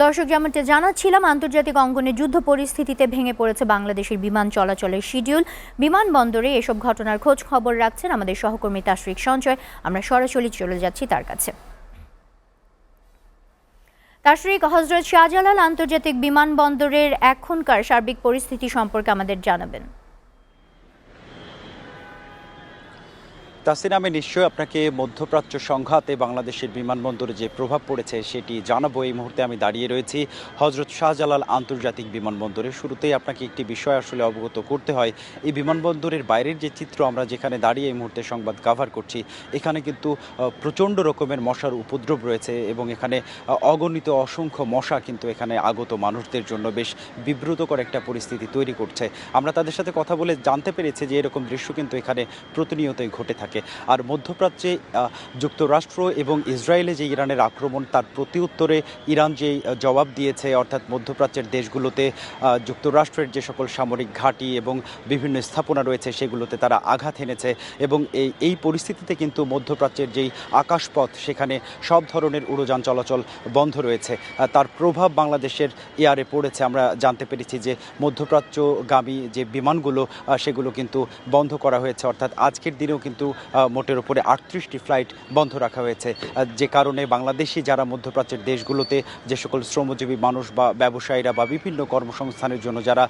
দর্শক, যেমনটা জানাচ্ছিলাম, আন্তর্জাতিক অঙ্গনে যুদ্ধ পরিস্থিতিতে ভেঙে পড়েছে বাংলাদেশের বিমান চলাচলের শিডিউল। বিমানবন্দরে এসব ঘটনার খোঁজ খবর রাখছেন আমাদের সহকর্মী তাশরিক সঞ্জয়। আমরা সরাসরি চলে যাচ্ছি তার কাছে। তাশরিক, হজরত শাহজালাল আন্তর্জাতিক বিমানবন্দরের এখনকার সার্বিক পরিস্থিতি সম্পর্কে আমাদের জানাবেন। তাসিন, আমি নিশ্চয়ই আপনাকে মধ্যপ্রাচ্য সংঘাতে বাংলাদেশের বিমানবন্দরে যে প্রভাব পড়েছে সেটি জানাবো। এই মুহূর্তে আমি দাঁড়িয়ে রয়েছি হজরত শাহজালাল আন্তর্জাতিক বিমানবন্দরে। শুরুতেই আপনাকে একটি বিষয় আসলে অবগত করতে হয়। এই বিমানবন্দরের বাইরের যে চিত্র আমরা যেখানে দাঁড়িয়ে এই মুহূর্তে সংবাদ কভার করছি, এখানে কিন্তু প্রচণ্ড রকমের মশার উপদ্রব রয়েছে এবং এখানে অগণিত অসংখ্য মশা কিন্তু এখানে আগত মানুষদের জন্য বেশ বিব্রতকর একটা পরিস্থিতি তৈরি করছে। আমরা তাদের সাথে কথা বলে জানতে পেরেছি যে এরকম দৃশ্য কিন্তু এখানে প্রতিনিয়তই ঘটে থাকে। আর মধ্যপ্রাচ্যে যুক্তরাষ্ট্র এবং ইসরায়েলে যে ইরানের আক্রমণ, তার প্রতিউত্তরে ইরান যে জবাব দিয়েছে, অর্থাৎ মধ্যপ্রাচ্যের দেশগুলোতে যুক্তরাষ্ট্রের যে সকল সামরিক ঘাঁটি এবং বিভিন্ন স্থাপনা রয়েছে সেগুলোতে তারা আঘাত এনেছে। এবং এই পরিস্থিতিতে কিন্তু মধ্যপ্রাচ্যের যেই আকাশপথ, সেখানে সব ধরনের উড়োযান চলাচল বন্ধ রয়েছে। তার প্রভাব বাংলাদেশের এয়ারে পড়েছে। আমরা জানতে পেরেছি যে মধ্যপ্রাচ্যগামী যে বিমানগুলো সেগুলো কিন্তু বন্ধ করা হয়েছে, অর্থাৎ আজকের দিনেও কিন্তু মোটের উপরে 38টি ফ্লাইট বন্ধ রাখা হয়েছে, যে কারণে বাংলাদেশি যারা মধ্যপ্রাচ্যের দেশগুলোতে যে সকল শ্রমজীবী মানুষ বা ব্যবসায়ীরা বা বিভিন্ন কর্মসংস্থানের জন্য যারা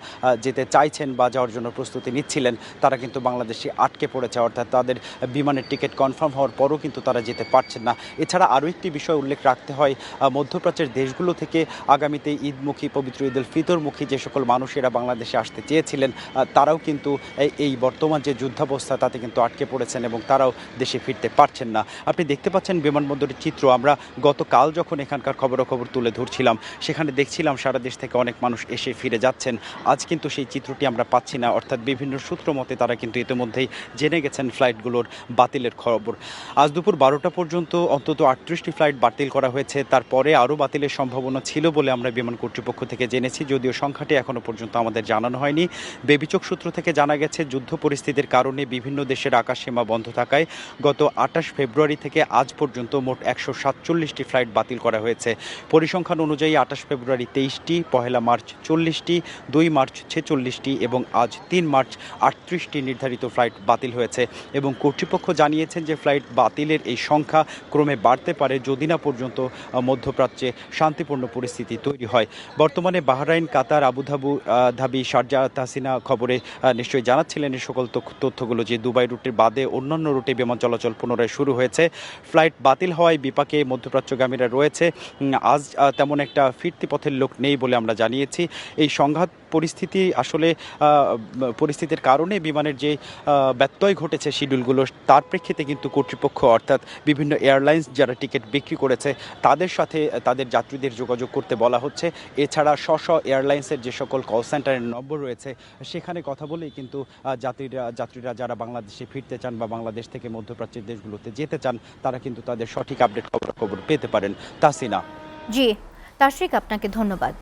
যেতে চাইছেন বা যাওয়ার জন্য প্রস্তুতি নিচ্ছিলেন, তারা কিন্তু বাংলাদেশে আটকে পড়েছে, অর্থাৎ তাদের বিমানের টিকিট কনফার্ম হওয়ার পরও কিন্তু তারা যেতে পারছেন না। এছাড়া আরও একটি বিষয় উল্লেখ রাখতে হয়, মধ্যপ্রাচ্যের দেশগুলো থেকে আগামীতে ঈদমুখী, পবিত্র ঈদুল ফিতরমুখী যে সকল মানুষেরা বাংলাদেশে আসতে চেয়েছিলেন, তারাও কিন্তু এই বর্তমান যে যুদ্ধাবস্থা তাতে কিন্তু আটকে পড়েছেন এবং তারাও দেশে ফিরতে পারছেন না। আপনি দেখতে পাচ্ছেন বিমানবন্দরের চিত্র। আমরা গতকাল যখন এখানকার খবরাখবর তুলে ধরছিলাম, সেখানে দেখছিলাম সারা দেশ থেকে অনেক মানুষ এসে ফিরে যাচ্ছেন। আজ কিন্তু সেই চিত্রটি আমরা পাচ্ছি না, অর্থাৎ বিভিন্ন সূত্র মতে তারা কিন্তু ইতিমধ্যেই জেনে গেছেন ফ্লাইটগুলোর বাতিলের খবর। আজ দুপুর 12টা পর্যন্ত অন্তত 38টি ফ্লাইট বাতিল করা হয়েছে। তারপরে আরও বাতিলের সম্ভাবনা ছিল বলে আমরা বিমান কর্তৃপক্ষ থেকে জেনেছি, যদিও সংখ্যাটি এখনও পর্যন্ত আমাদের জানানো হয়নি। বেবিচক সূত্র থেকে জানা গেছে, যুদ্ধ পরিস্থিতির কারণে বিভিন্ন দেশের আকাশসীমা বন্ধ থাকায় গত 28 ফেব্রুয়ারি থেকে আজ পর্যন্ত মোট 147টি ফ্লাইট বাতিল করা হয়েছে। পরিসংখ্যান অনুযায়ী 28 ফেব্রুয়ারি 23টি, 1 মার্চ 40টি, 2 মার্চ 46টি এবং আজ 3 মার্চ 38টি নির্ধারিত ফ্লাইট বাতিল হয়েছে। এবং কর্তৃপক্ষ জানিয়েছেন যে ফ্লাইট বাতিলের এই সংখ্যা ক্রমে বাড়তে পারে যদি না পর্যন্ত মধ্যপ্রাচ্যে শান্তিপূর্ণ পরিস্থিতি তৈরি হয়। বর্তমানে বাহরাইন, কাতার, আবুধাবি, শারজাহ, তাহসিনা খবরে নিশ্চয়ই জানাচ্ছিলেন এই সকল তথ্যগুলো যে দুবাই রুটের বাদে অন্যান্য রুটে বিমান চলাচল পুনরায় শুরু হয়েছে। ফ্লাইট বাতিল হওয়ায় বিপাকে মধ্যপ্রাচ্যগামীরা রয়েছে। আজ তেমন একটা ফিরতি পথের লোক নেই বলে আমরা জানিয়েছি। এই সংঘাত পরিস্থিতি আসলে পরিস্থিতির কারণে বিমানের যে ব্যত্যয় ঘটেছে শিডিউলগুলো, তার প্রেক্ষিতে কিন্তু কর্তৃপক্ষ অর্থাৎ বিভিন্ন এয়ারলাইন্স যারা টিকিট বিক্রি করেছে তাদের সাথে তাদের যাত্রীদের যোগাযোগ করতে বলা হচ্ছে। এছাড়া স্ব এয়ারলাইন্সের যে সকল কল সেন্টারের নম্বর রয়েছে সেখানে কথা বলেই কিন্তু যাত্রীরা যারা বাংলাদেশে ফিরতে চান বা বাংলাদেশ থেকে মধ্যপ্রাচ্যের দেশগুলোতে যেতে চান, তারা কিন্তু তাদের সঠিক আপডেট খবর পেতে পারেন। তাসিনা। জি তাশরিক, আপনাকে ধন্যবাদ।